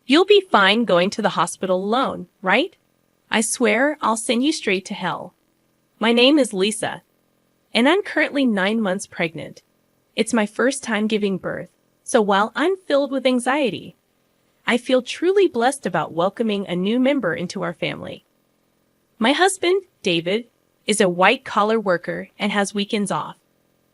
You'll be fine going to the hospital alone, right? I swear I'll send you straight to hell. My name is Lisa, and I'm currently 9 months pregnant. It's my first time giving birth, so while I'm filled with anxiety, I feel truly blessed about welcoming a new member into our family. My husband, David, is a white-collar worker and has weekends off.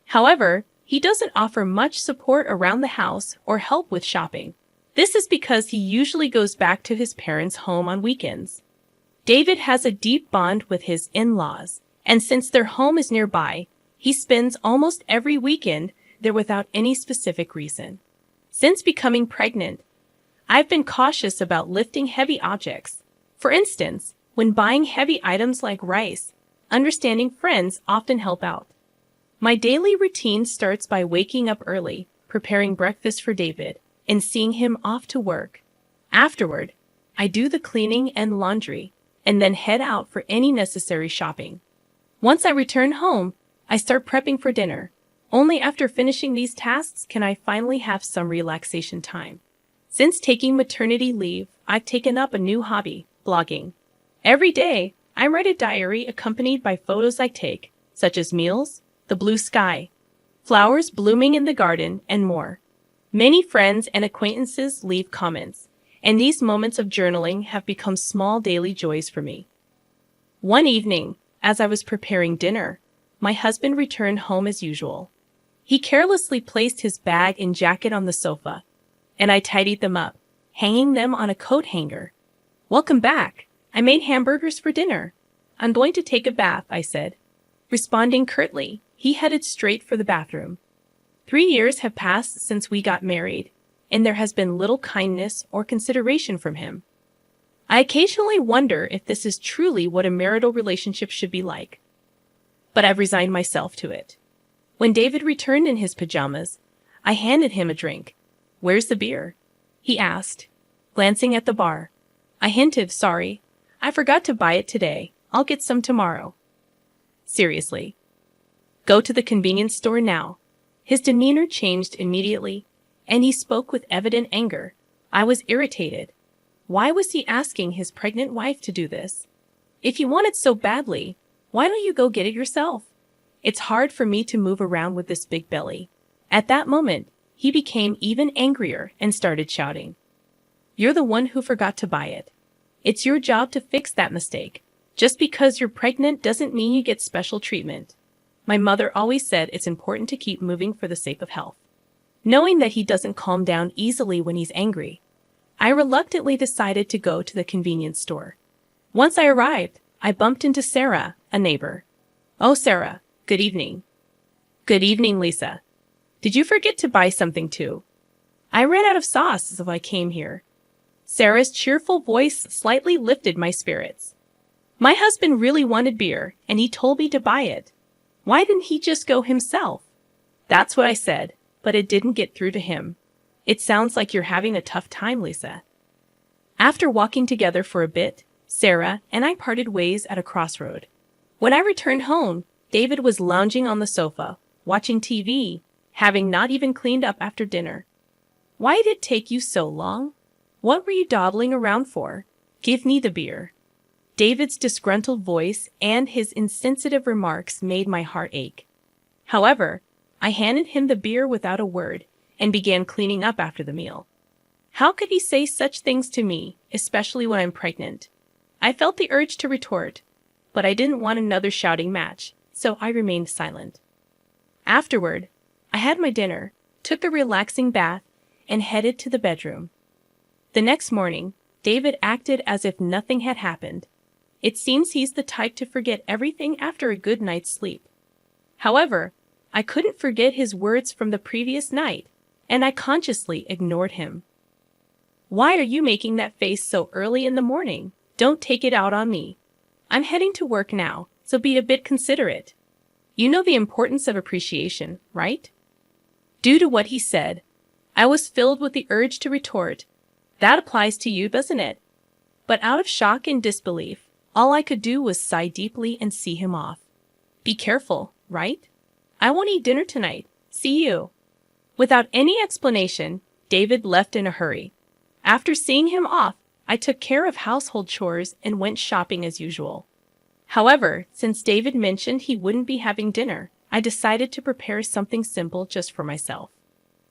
However, he doesn't offer much support around the house or help with shopping. This is because he usually goes back to his parents' home on weekends. David has a deep bond with his in-laws, and since their home is nearby, he spends almost every weekend there without any specific reason. Since becoming pregnant, I've been cautious about lifting heavy objects. For instance, when buying heavy items like rice, understanding friends often help out. My daily routine starts by waking up early, preparing breakfast for David, and seeing him off to work. Afterward, I do the cleaning and laundry, and then head out for any necessary shopping. Once I return home, I start prepping for dinner. Only after finishing these tasks can I finally have some relaxation time. Since taking maternity leave, I've taken up a new hobby, blogging. Every day, I write a diary accompanied by photos I take, such as meals, the blue sky, flowers blooming in the garden, and more. Many friends and acquaintances leave comments, and these moments of journaling have become small daily joys for me. One evening, as I was preparing dinner, my husband returned home as usual. He carelessly placed his bag and jacket on the sofa, and I tidied them up, hanging them on a coat hanger. "Welcome back. I made hamburgers for dinner. I'm going to take a bath," I said. Responding curtly, he headed straight for the bathroom. 3 years have passed since we got married, and there has been little kindness or consideration from him. I occasionally wonder if this is truly what a marital relationship should be like. But I've resigned myself to it. When David returned in his pajamas, I handed him a drink. "Where's the beer?" he asked, glancing at the bar. I hinted, "Sorry, I forgot to buy it today. I'll get some tomorrow." Seriously. Go to the convenience store now. His demeanor changed immediately, and he spoke with evident anger. I was irritated. Why was he asking his pregnant wife to do this? If you want it so badly, why don't you go get it yourself? It's hard for me to move around with this big belly. At that moment, he became even angrier and started shouting. "You're the one who forgot to buy it. It's your job to fix that mistake. Just because you're pregnant doesn't mean you get special treatment." My mother always said it's important to keep moving for the sake of health. Knowing that he doesn't calm down easily when he's angry, I reluctantly decided to go to the convenience store. Once I arrived, I bumped into Sarah, a neighbor. "Oh, Sarah, good evening." "Good evening, Lisa. Did you forget to buy something too?" "I ran out of sauce so I came here." Sarah's cheerful voice slightly lifted my spirits. "My husband really wanted beer, and he told me to buy it. Why didn't he just go himself?" That's what I said, but it didn't get through to him. "It sounds like you're having a tough time, Lisa." After walking together for a bit, Sarah and I parted ways at a crossroad. When I returned home, David was lounging on the sofa, watching TV, having not even cleaned up after dinner. "Why did it take you so long? What were you dawdling around for? Give me the beer." David's disgruntled voice and his insensitive remarks made my heart ache. However, I handed him the beer without a word and began cleaning up after the meal. How could he say such things to me, especially when I'm pregnant? I felt the urge to retort, but I didn't want another shouting match, so I remained silent. Afterward, I had my dinner, took a relaxing bath, and headed to the bedroom. The next morning, David acted as if nothing had happened. It seems he's the type to forget everything after a good night's sleep. However, I couldn't forget his words from the previous night, and I consciously ignored him. "Why are you making that face so early in the morning? Don't take it out on me. I'm heading to work now, so be a bit considerate. You know the importance of appreciation, right?" Due to what he said, I was filled with the urge to retort, "That applies to you, doesn't it?" But out of shock and disbelief, all I could do was sigh deeply and see him off. "Be careful, right? I won't eat dinner tonight. See you." Without any explanation, David left in a hurry. After seeing him off, I took care of household chores and went shopping as usual. However, since David mentioned he wouldn't be having dinner, I decided to prepare something simple just for myself.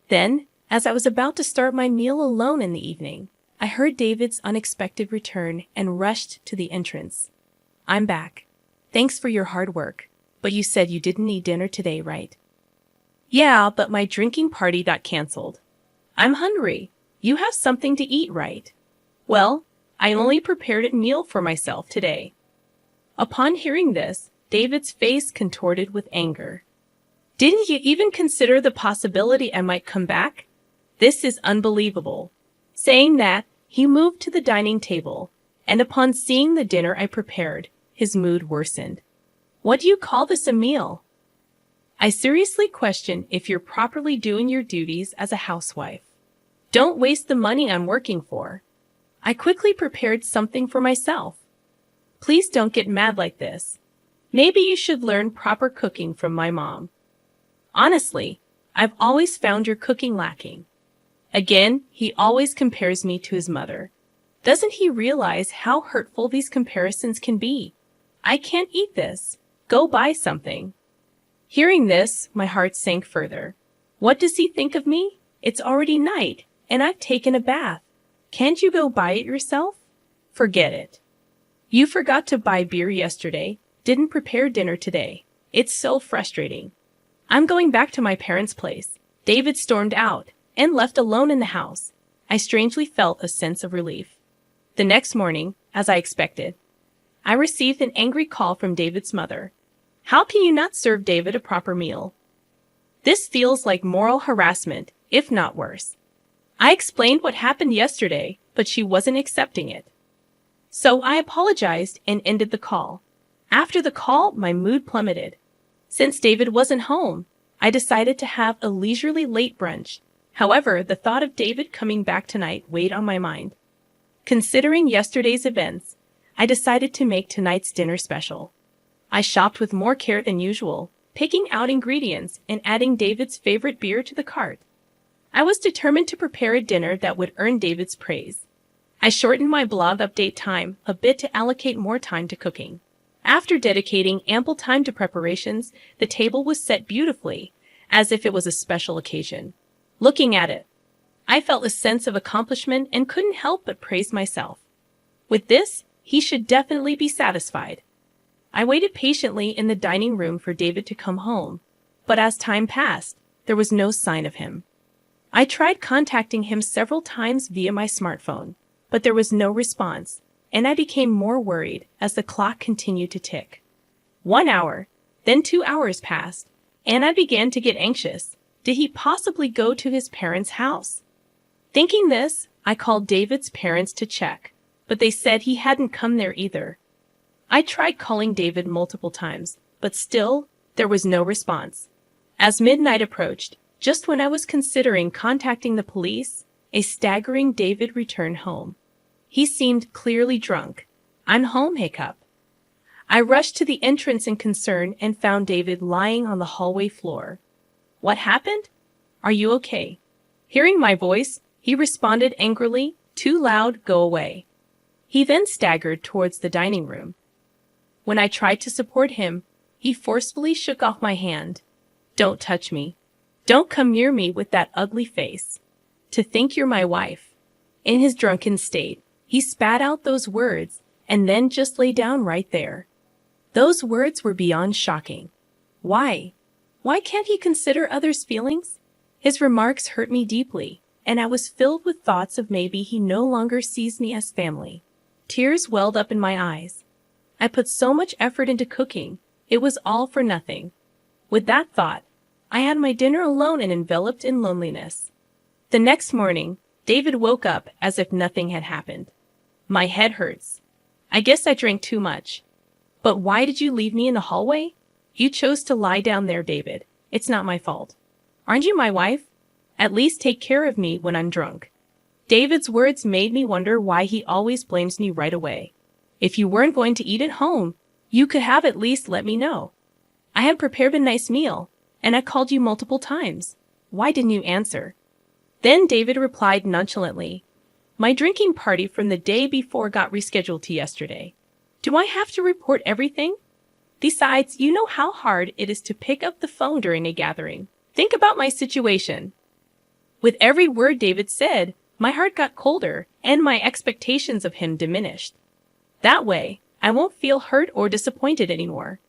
Then, as I was about to start my meal alone in the evening, I heard David's unexpected return and rushed to the entrance. "I'm back. Thanks for your hard work, but you said you didn't need dinner today, right?" "Yeah, but my drinking party got canceled. I'm hungry. You have something to eat, right?" "Well, I only prepared a meal for myself today." Upon hearing this, David's face contorted with anger. "Didn't you even consider the possibility I might come back? This is unbelievable." Saying that, he moved to the dining table, and upon seeing the dinner I prepared, his mood worsened. "What do you call this a meal?" I seriously question if you're properly doing your duties as a housewife. Don't waste the money I'm working for. I quickly prepared something for myself. Please don't get mad like this. Maybe you should learn proper cooking from my mom. Honestly, I've always found your cooking lacking. Again, he always compares me to his mother. Doesn't he realize how hurtful these comparisons can be? I can't eat this. Go buy something. Hearing this, my heart sank further. What does he think of me? It's already night, and I've taken a bath. Can't you go buy it yourself? Forget it. You forgot to buy beer yesterday, didn't prepare dinner today. It's so frustrating. I'm going back to my parents' place. David stormed out and left alone in the house. I strangely felt a sense of relief. The next morning, as I expected, I received an angry call from David's mother. "How can you not serve David a proper meal? This feels like moral harassment, if not worse." I explained what happened yesterday, but she wasn't accepting it. So I apologized and ended the call. After the call, my mood plummeted. Since David wasn't home, I decided to have a leisurely late brunch. However, the thought of David coming back tonight weighed on my mind. Considering yesterday's events, I decided to make tonight's dinner special. I shopped with more care than usual, picking out ingredients and adding David's favorite beer to the cart. I was determined to prepare a dinner that would earn David's praise. I shortened my blog update time a bit to allocate more time to cooking. After dedicating ample time to preparations, the table was set beautifully, as if it was a special occasion. Looking at it, I felt a sense of accomplishment and couldn't help but praise myself. With this, he should definitely be satisfied. I waited patiently in the dining room for David to come home, but as time passed, there was no sign of him. I tried contacting him several times via my smartphone, but there was no response, and I became more worried as the clock continued to tick. 1 hour, then 2 hours passed, and I began to get anxious. Did he possibly go to his parents' house? Thinking this, I called David's parents to check, but they said he hadn't come there either. I tried calling David multiple times, but still, there was no response. As midnight approached, just when I was considering contacting the police, a staggering David returned home. He seemed clearly drunk. "I'm home, hiccup." I rushed to the entrance in concern and found David lying on the hallway floor. "What happened? Are you okay?" Hearing my voice, he responded angrily, "Too loud, go away." He then staggered towards the dining room. When I tried to support him, he forcefully shook off my hand. "Don't touch me. Don't come near me with that ugly face. To think you're my wife." In his drunken state, he spat out those words and then just lay down right there. Those words were beyond shocking. Why? Why can't he consider others' feelings? His remarks hurt me deeply, and I was filled with thoughts of maybe he no longer sees me as family. Tears welled up in my eyes. I put so much effort into cooking, it was all for nothing. With that thought, I had my dinner alone and enveloped in loneliness. The next morning, David woke up as if nothing had happened. "My head hurts. I guess I drank too much." "But why did you leave me in the hallway?" "You chose to lie down there, David. It's not my fault." "Aren't you my wife? At least take care of me when I'm drunk." David's words made me wonder why he always blames me right away. If you weren't going to eat at home, you could have at least let me know. I had prepared a nice meal, and I called you multiple times. Why didn't you answer? Then David replied nonchalantly, My drinking party from the day before got rescheduled to yesterday. Do I have to report everything? Besides, you know how hard it is to pick up the phone during a gathering. Think about my situation. With every word David said, my heart got colder and my expectations of him diminished. That way, I won't feel hurt or disappointed anymore.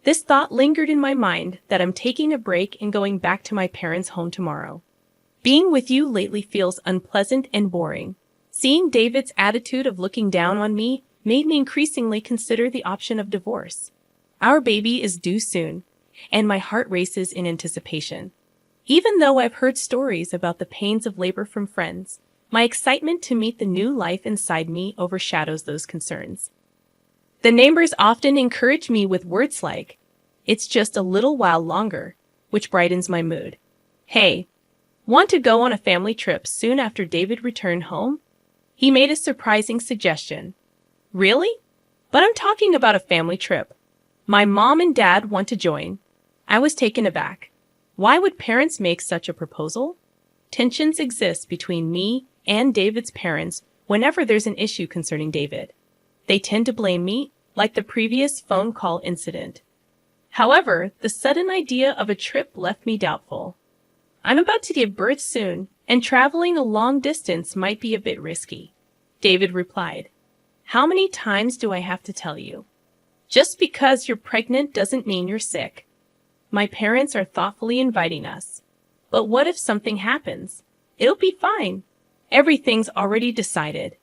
This thought lingered in my mind that I'm taking a break and going back to my parents' home tomorrow. Being with you lately feels unpleasant and boring. Seeing David's attitude of looking down on me made me increasingly consider the option of divorce. Our baby is due soon, and my heart races in anticipation. Even though I've heard stories about the pains of labor from friends, my excitement to meet the new life inside me overshadows those concerns. The neighbors often encourage me with words like, "It's just a little while longer," which brightens my mood. Hey, want to go on a family trip soon after David returned home? He made a surprising suggestion. Really? But I'm talking about a family trip. My mom and dad want to join. I was taken aback. Why would parents make such a proposal? Tensions exist between me and David's parents whenever there's an issue concerning David. They tend to blame me, like the previous phone call incident. However, the sudden idea of a trip left me doubtful. I'm about to give birth soon, and traveling a long distance might be a bit risky. David replied, "How many times do I have to tell you? Just because you're pregnant doesn't mean you're sick. My parents are thoughtfully inviting us. But what if something happens? It'll be fine. Everything's already decided.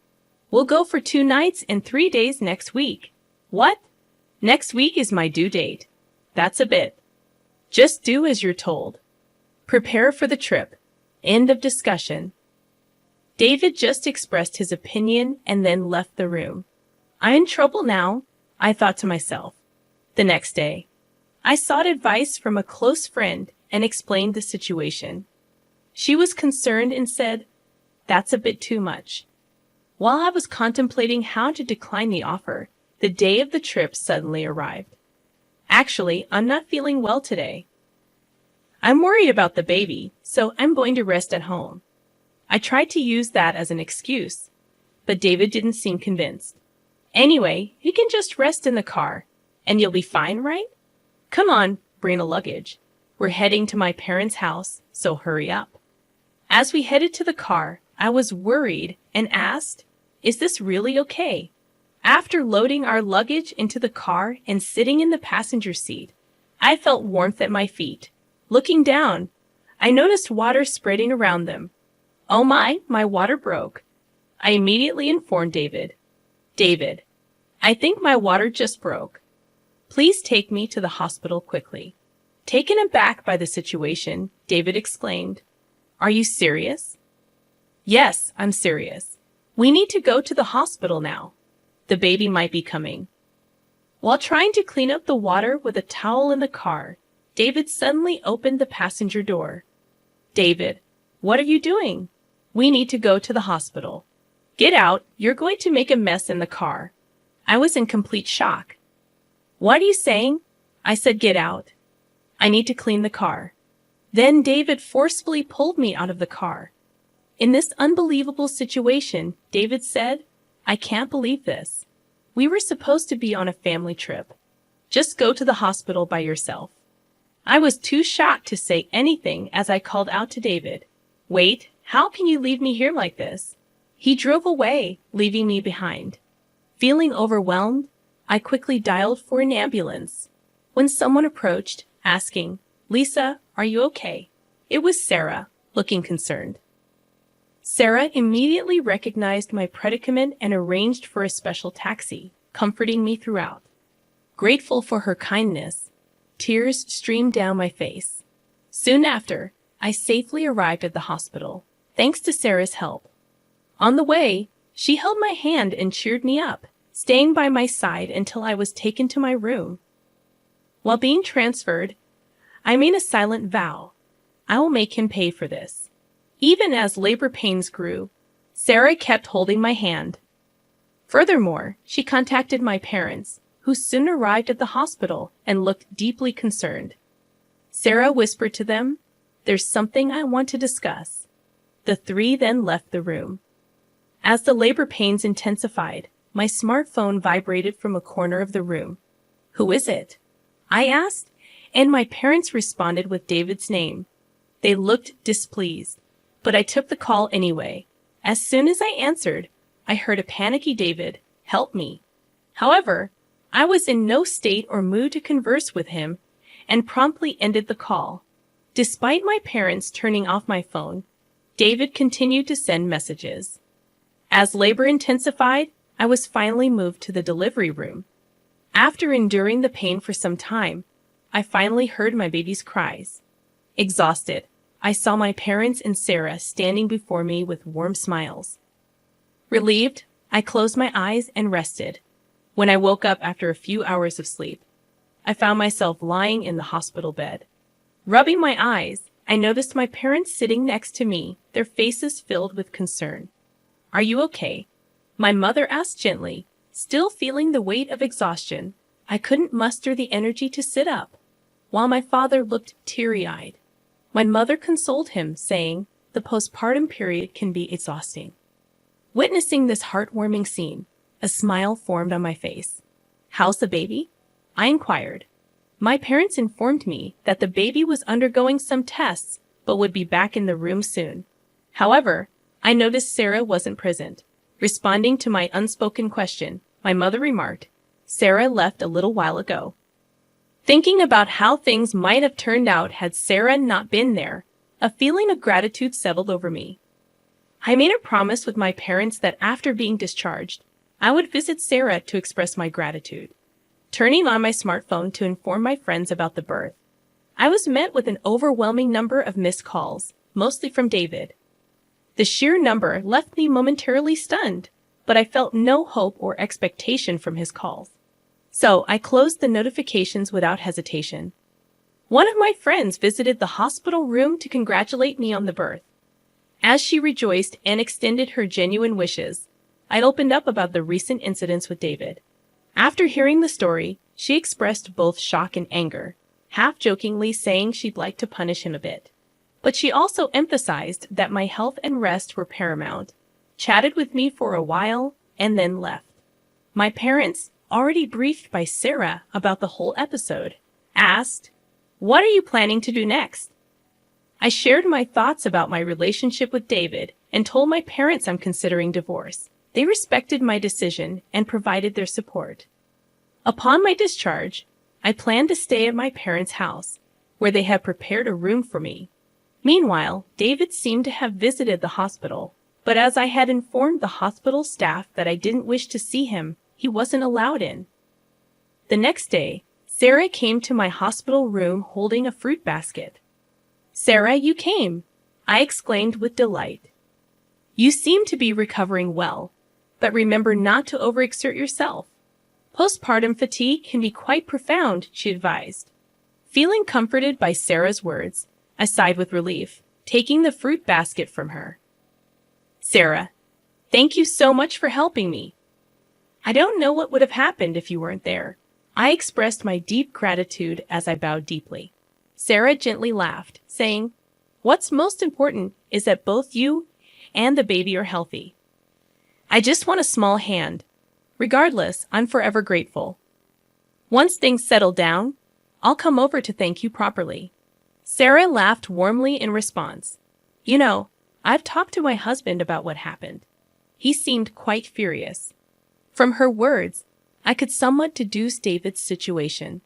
We'll go for 2 nights and 3 days next week." What? Next week is my due date. That's a bit. Just do as you're told. Prepare for the trip. End of discussion. David just expressed his opinion and then left the room. I'm in trouble now, I thought to myself. The next day, I sought advice from a close friend and explained the situation. She was concerned and said, "That's a bit too much." While I was contemplating how to decline the offer, the day of the trip suddenly arrived. Actually, I'm not feeling well today. I'm worried about the baby, so I'm going to rest at home. I tried to use that as an excuse, but David didn't seem convinced. Anyway, you can just rest in the car, and you'll be fine, right? Come on, bring a luggage. We're heading to my parents' house, so hurry up. As we headed to the car, I was worried and asked, "Is this really okay?" After loading our luggage into the car and sitting in the passenger seat, I felt warmth at my feet. Looking down, I noticed water spreading around them. Oh my water broke. I immediately informed David. "David, I think my water just broke. Please take me to the hospital quickly." Taken aback by the situation, David exclaimed, "Are you serious?" "Yes, I'm serious. We need to go to the hospital now. The baby might be coming." While trying to clean up the water with a towel in the car, David suddenly opened the passenger door. "David, what are you doing? We need to go to the hospital." "Get out, you're going to make a mess in the car." I was in complete shock. "What are you saying?" I said, "Get out. I need to clean the car." Then David forcefully pulled me out of the car. In this unbelievable situation, David said, "I can't believe this. We were supposed to be on a family trip. Just go to the hospital by yourself." I was too shocked to say anything as I called out to David, "Wait, how can you leave me here like this?" He drove away, leaving me behind. Feeling overwhelmed, I quickly dialed for an ambulance. When someone approached, asking, "Lisa, are you okay?" It was Sarah, looking concerned. Sarah immediately recognized my predicament and arranged for a special taxi, comforting me throughout. Grateful for her kindness, tears streamed down my face. Soon after, I safely arrived at the hospital, thanks to Sarah's help. On the way, she held my hand and cheered me up, staying by my side until I was taken to my room. While being transferred, I made a silent vow. I will make him pay for this. Even as labor pains grew, Sarah kept holding my hand. Furthermore, she contacted my parents, who soon arrived at the hospital and looked deeply concerned. Sarah whispered to them, "There's something I want to discuss." The 3 then left the room. As the labor pains intensified, my smartphone vibrated from a corner of the room. "Who is it?" I asked, and my parents responded with David's name. They looked displeased, but I took the call anyway. As soon as I answered, I heard a panicky David, "Help me." However, I was in no state or mood to converse with him and promptly ended the call. Despite my parents turning off my phone, David continued to send messages. As labor intensified, I was finally moved to the delivery room. After enduring the pain for some time, I finally heard my baby's cries. Exhausted, I saw my parents and Sarah standing before me with warm smiles. Relieved, I closed my eyes and rested. When I woke up after a few hours of sleep, I found myself lying in the hospital bed. Rubbing my eyes, I noticed my parents sitting next to me, their faces filled with concern. "Are you okay?" my mother asked gently, still feeling the weight of exhaustion. I couldn't muster the energy to sit up, while my father looked teary-eyed. My mother consoled him, saying, "The postpartum period can be exhausting." Witnessing this heartwarming scene, a smile formed on my face. "How's the baby?" I inquired. My parents informed me that the baby was undergoing some tests, but would be back in the room soon. However, I noticed Sarah wasn't present. Responding to my unspoken question, my mother remarked, "Sarah left a little while ago." Thinking about how things might have turned out had Sarah not been there, a feeling of gratitude settled over me. I made a promise with my parents that after being discharged, I would visit Sarah to express my gratitude. Turning on my smartphone to inform my friends about the birth, I was met with an overwhelming number of missed calls, mostly from David. The sheer number left me momentarily stunned, but I felt no hope or expectation from his calls. So I closed the notifications without hesitation. One of my friends visited the hospital room to congratulate me on the birth. As she rejoiced and extended her genuine wishes, I opened up about the recent incidents with David. After hearing the story, she expressed both shock and anger, half-jokingly saying she'd like to punish him a bit. But she also emphasized that my health and rest were paramount, chatted with me for a while, and then left. My parents, already briefed by Sarah about the whole episode, asked, "What are you planning to do next?" I shared my thoughts about my relationship with David and told my parents I'm considering divorce. They respected my decision and provided their support. Upon my discharge, I planned to stay at my parents' house, where they had prepared a room for me. Meanwhile, David seemed to have visited the hospital, but as I had informed the hospital staff that I didn't wish to see him, he wasn't allowed in. The next day, Sarah came to my hospital room holding a fruit basket. "Sarah, you came!" I exclaimed with delight. "You seem to be recovering well, but remember not to overexert yourself. Postpartum fatigue can be quite profound," she advised. Feeling comforted by Sarah's words, I sighed with relief, taking the fruit basket from her. "Sarah, thank you so much for helping me. I don't know what would have happened if you weren't there." I expressed my deep gratitude as I bowed deeply. Sarah gently laughed, saying, "What's most important is that both you and the baby are healthy. I just want a small hand. Regardless, I'm forever grateful. Once things settle down, I'll come over to thank you properly." Sarah laughed warmly in response. "You know, I've talked to my husband about what happened. He seemed quite furious." From her words, I could somewhat deduce David's situation.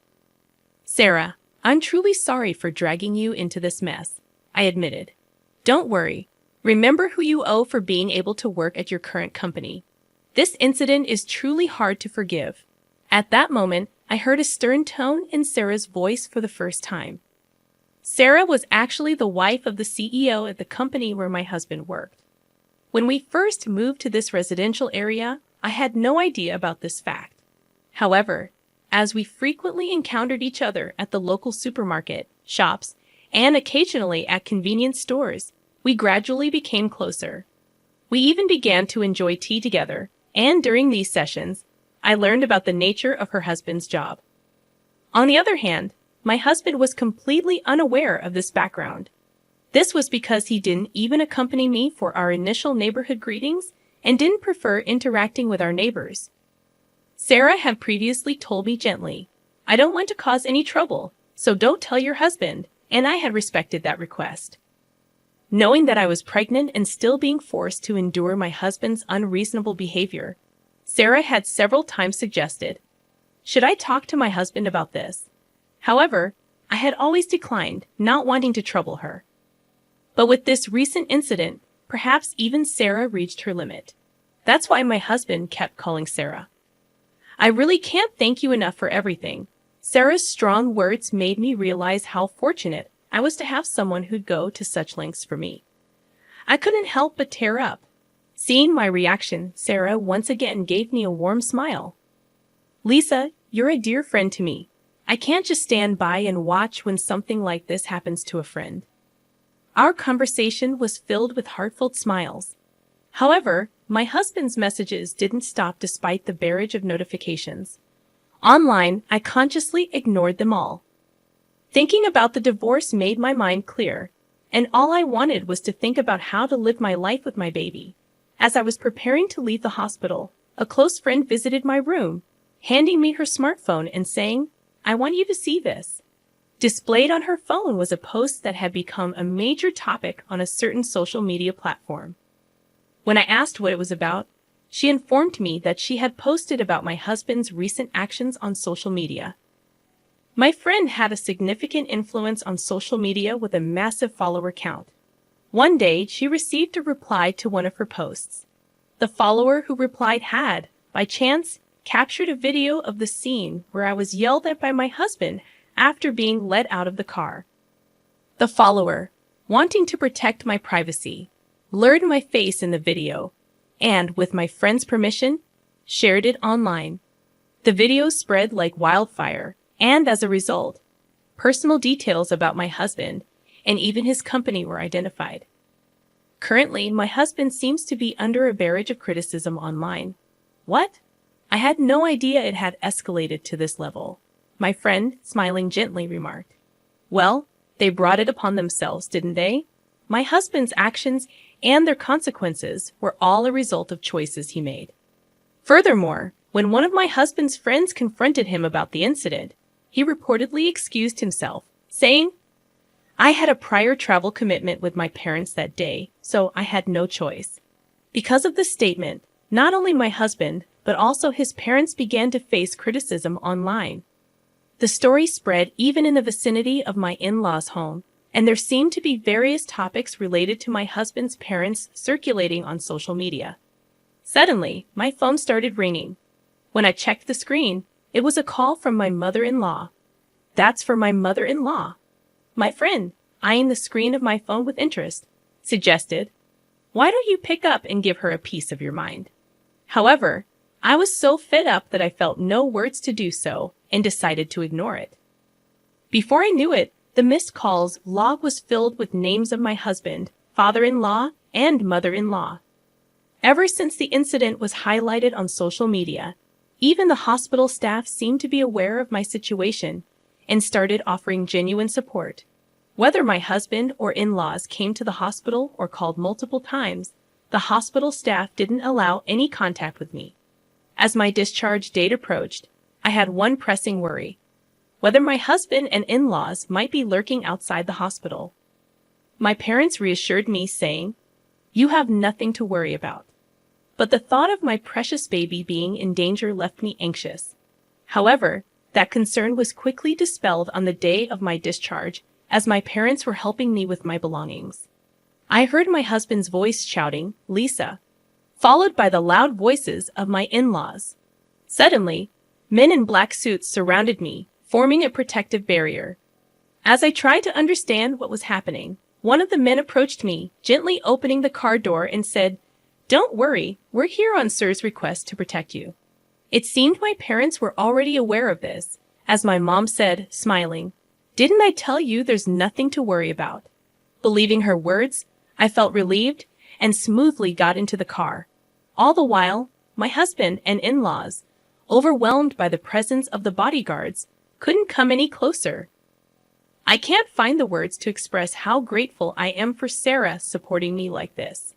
"Sarah, I'm truly sorry for dragging you into this mess," I admitted. "Don't worry. Remember who you owe for being able to work at your current company. This incident is truly hard to forgive." At that moment, I heard a stern tone in Sarah's voice for the first time. Sarah was actually the wife of the CEO at the company where my husband worked. When we first moved to this residential area, I had no idea about this fact. However, as we frequently encountered each other at the local supermarket, shops, and occasionally at convenience stores, we gradually became closer. We even began to enjoy tea together, and during these sessions, I learned about the nature of her husband's job. On the other hand, my husband was completely unaware of this background. This was because he didn't even accompany me for our initial neighborhood greetings and didn't prefer interacting with our neighbors. Sarah had previously told me gently, "I don't want to cause any trouble, so don't tell your husband," and I had respected that request. Knowing that I was pregnant and still being forced to endure my husband's unreasonable behavior, Sarah had several times suggested, "Should I talk to my husband about this?" However, I had always declined, not wanting to trouble her. But with this recent incident, perhaps even Sarah reached her limit. That's why my husband kept calling Sarah. "I really can't thank you enough for everything." Sarah's strong words made me realize how fortunate I was to have someone who'd go to such lengths for me. I couldn't help but tear up. Seeing my reaction, Sarah once again gave me a warm smile. "Lisa, you're a dear friend to me. I can't just stand by and watch when something like this happens to a friend." Our conversation was filled with heartfelt smiles. However, my husband's messages didn't stop despite the barrage of notifications. Online, I consciously ignored them all. Thinking about the divorce made my mind clear, and all I wanted was to think about how to live my life with my baby. As I was preparing to leave the hospital, a close friend visited my room, handing me her smartphone and saying, "I want you to see this." Displayed on her phone was a post that had become a major topic on a certain social media platform. When I asked what it was about, she informed me that she had posted about my husband's recent actions on social media. My friend had a significant influence on social media with a massive follower count. One day, she received a reply to one of her posts. The follower who replied had, by chance, captured a video of the scene where I was yelled at by my husband after being let out of the car. The follower, wanting to protect my privacy, blurred my face in the video, and, with my friend's permission, shared it online. The video spread like wildfire, and as a result, personal details about my husband and even his company were identified. Currently, my husband seems to be under a barrage of criticism online. What? I had no idea it had escalated to this level. My friend, smiling gently, remarked. "Well, they brought it upon themselves, didn't they? My husband's actions and their consequences were all a result of choices he made." Furthermore, when one of my husband's friends confronted him about the incident, he reportedly excused himself, saying, "I had a prior travel commitment with my parents that day, so I had no choice." Because of this statement, not only my husband, but also his parents began to face criticism online. The story spread even in the vicinity of my in-laws' home, and there seemed to be various topics related to my husband's parents circulating on social media. Suddenly, my phone started ringing. When I checked the screen, it was a call from my mother-in-law. "That's for my mother-in-law." My friend, eyeing the screen of my phone with interest, suggested, "Why don't you pick up and give her a piece of your mind?" However, I was so fed up that I felt no words to do so and decided to ignore it. Before I knew it, the missed calls log was filled with names of my husband, father-in-law, and mother-in-law. Ever since the incident was highlighted on social media, even the hospital staff seemed to be aware of my situation and started offering genuine support. Whether my husband or in-laws came to the hospital or called multiple times, the hospital staff didn't allow any contact with me. As my discharge date approached, I had one pressing worry: whether my husband and in-laws might be lurking outside the hospital. My parents reassured me, saying, "You have nothing to worry about." But the thought of my precious baby being in danger left me anxious. However, that concern was quickly dispelled on the day of my discharge, as my parents were helping me with my belongings. I heard my husband's voice shouting, "Lisa," followed by the loud voices of my in-laws. Suddenly, men in black suits surrounded me, forming a protective barrier. As I tried to understand what was happening, one of the men approached me, gently opening the car door and said, "Don't worry, we're here on Sir's request to protect you." It seemed my parents were already aware of this, as my mom said, smiling, "Didn't I tell you there's nothing to worry about?" Believing her words, I felt relieved and smoothly got into the car. All the while, my husband and in-laws, overwhelmed by the presence of the bodyguards, couldn't come any closer. I can't find the words to express how grateful I am for Sarah supporting me like this.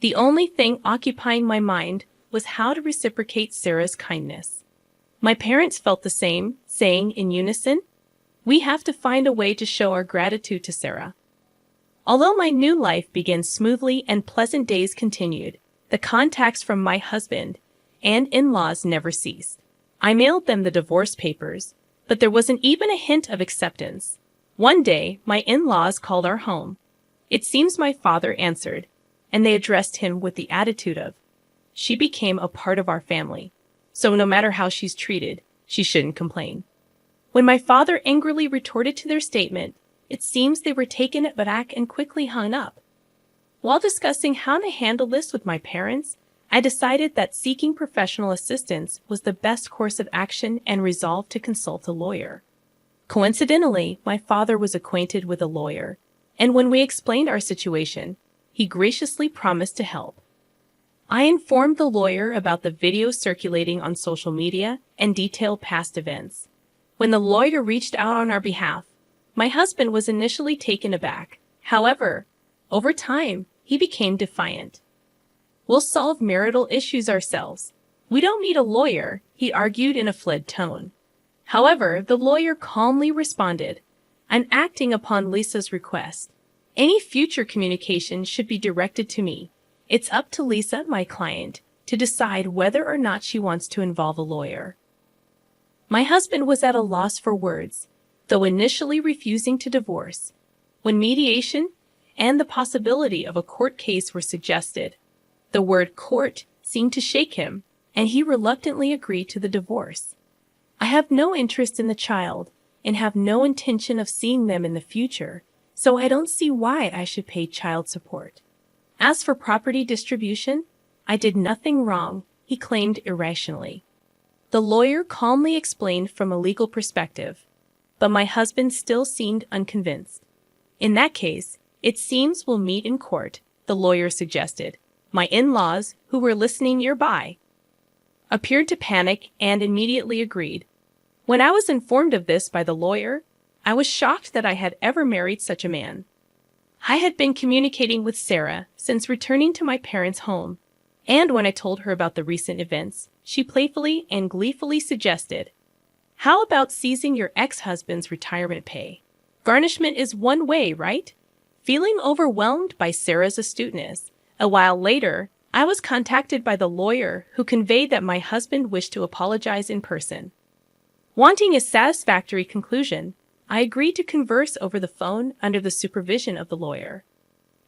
The only thing occupying my mind was how to reciprocate Sarah's kindness. My parents felt the same, saying in unison, "We have to find a way to show our gratitude to Sarah." Although my new life began smoothly and pleasant days continued, the contacts from my husband and in-laws never ceased. I mailed them the divorce papers, but there wasn't even a hint of acceptance. One day, my in-laws called our home. It seems my father answered, and they addressed him with the attitude of, "She became a part of our family, so no matter how she's treated, she shouldn't complain." When my father angrily retorted to their statement, it seems they were taken aback and quickly hung up. While discussing how to handle this with my parents, I decided that seeking professional assistance was the best course of action and resolved to consult a lawyer. Coincidentally, my father was acquainted with a lawyer, and when we explained our situation, he graciously promised to help. I informed the lawyer about the video circulating on social media and detailed past events. When the lawyer reached out on our behalf, my husband was initially taken aback. However, over time, he became defiant. "We'll solve marital issues ourselves. We don't need a lawyer," he argued in a fled tone. However, the lawyer calmly responded, "I'm acting upon Lisa's request. Any future communication should be directed to me. It's up to Lisa, my client, to decide whether or not she wants to involve a lawyer." My husband was at a loss for words, though initially refusing to divorce. When mediation and the possibility of a court case were suggested, the word court seemed to shake him, and he reluctantly agreed to the divorce. I have no interest in the child and have no intention of seeing them in the future, so I don't see why I should pay child support. As for property distribution, I did nothing wrong, he claimed irrationally. The lawyer calmly explained from a legal perspective, but my husband still seemed unconvinced. "In that case, it seems we'll meet in court," the lawyer suggested. My in-laws, who were listening nearby, appeared to panic and immediately agreed. When I was informed of this by the lawyer, I was shocked that I had ever married such a man. I had been communicating with Sarah since returning to my parents' home, and when I told her about the recent events, she playfully and gleefully suggested, "How about seizing your ex-husband's retirement pay? Garnishment is one way, right?" Feeling overwhelmed by Sarah's astuteness, a while later, I was contacted by the lawyer who conveyed that my husband wished to apologize in person. Wanting a satisfactory conclusion, I agreed to converse over the phone under the supervision of the lawyer.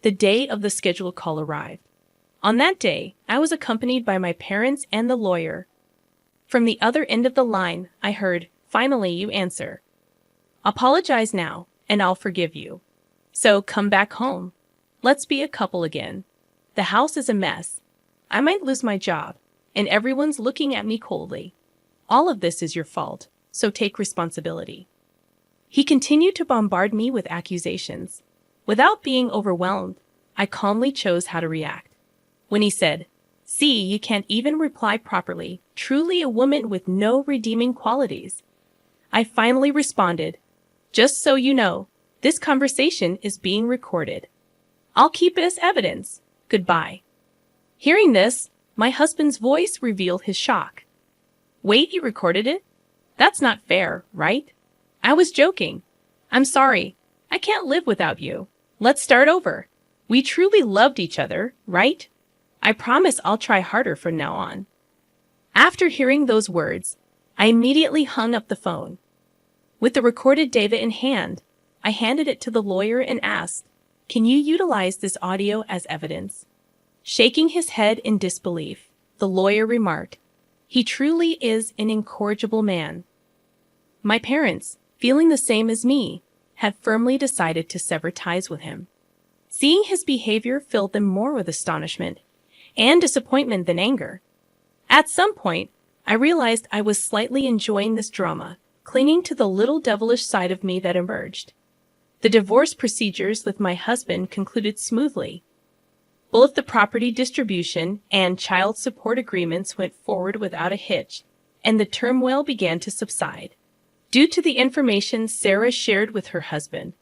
The day of the scheduled call arrived. On that day, I was accompanied by my parents and the lawyer. From the other end of the line, I heard, "Finally, you answer. Apologize now, and I'll forgive you. So come back home. Let's be a couple again. The house is a mess. I might lose my job, and everyone's looking at me coldly. All of this is your fault, so take responsibility." He continued to bombard me with accusations. Without being overwhelmed, I calmly chose how to react. When he said, "See, you can't even reply properly, truly a woman with no redeeming qualities," I finally responded, "Just so you know, this conversation is being recorded. I'll keep it as evidence. Goodbye." Hearing this, my husband's voice revealed his shock. "Wait, you recorded it? That's not fair, right? I was joking. I'm sorry. I can't live without you. Let's start over. We truly loved each other, right? I promise I'll try harder from now on." After hearing those words, I immediately hung up the phone. With the recorded data in hand, I handed it to the lawyer and asked, "Can you utilize this audio as evidence?" Shaking his head in disbelief, the lawyer remarked, "He truly is an incorrigible man." My parents, feeling the same as me, had firmly decided to sever ties with him. Seeing his behavior filled them more with astonishment and disappointment than anger. At some point, I realized I was slightly enjoying this drama, clinging to the little devilish side of me that emerged. The divorce procedures with my husband concluded smoothly. Both the property distribution and child support agreements went forward without a hitch, and the turmoil began to subside. Due to the information Sarah shared with her husband,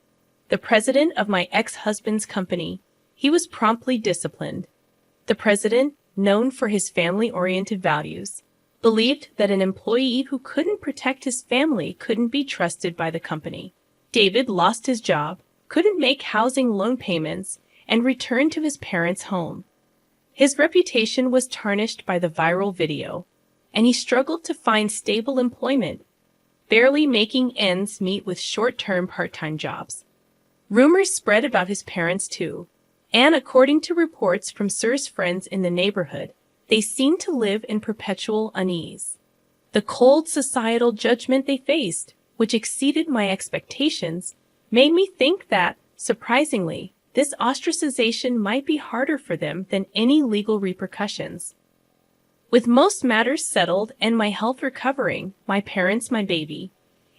the president of my ex-husband's company, he was promptly disciplined. The president, known for his family-oriented values, believed that an employee who couldn't protect his family couldn't be trusted by the company. David lost his job, couldn't make housing loan payments, and returned to his parents' home. His reputation was tarnished by the viral video, and he struggled to find stable employment, barely making ends meet with short-term part-time jobs. Rumors spread about his parents too, and according to reports from Sir's friends in the neighborhood, they seemed to live in perpetual unease. The cold societal judgment they faced, which exceeded my expectations, made me think that, surprisingly, this ostracization might be harder for them than any legal repercussions. With most matters settled and my health recovering, my parents, my baby,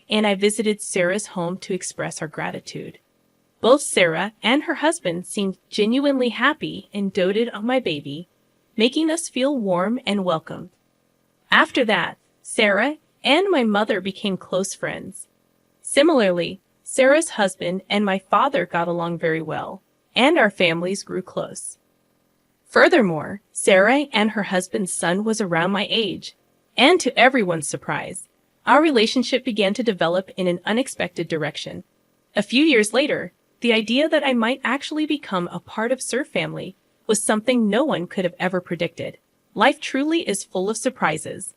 and I visited Sarah's home to express our gratitude. Both Sarah and her husband seemed genuinely happy and doted on my baby, making us feel warm and welcomed. After that, Sarah and my mother became close friends. Similarly, Sarah's husband and my father got along very well, and our families grew close. Furthermore, Sarah and her husband's son was around my age, and to everyone's surprise, our relationship began to develop in an unexpected direction. A few years later, the idea that I might actually become a part of Sir family was something no one could have ever predicted. Life truly is full of surprises,